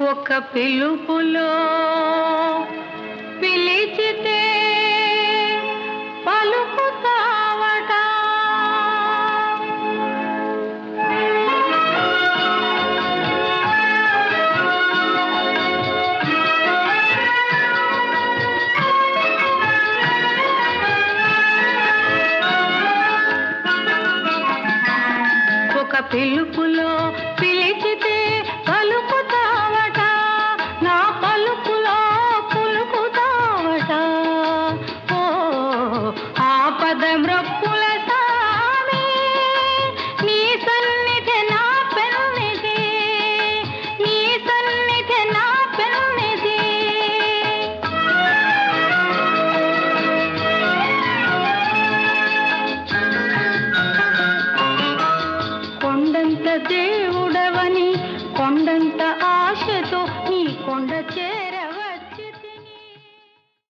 ఒక పిలుపులో పిలిచితే పలుకుతావట. ఒక పిలుపులో పిలిచితే పలుకుతావట, నా పలుకులో పులుకుతావట. ఓ ఆపద మ్రొక్కుల సామి, నీ సన్నిధి నా పెన్నిధి, నీ సన్నిధి నా పెన్నిధి. కొండంత దేవుడవని కొండంత ఆశతో నీ కొండ చే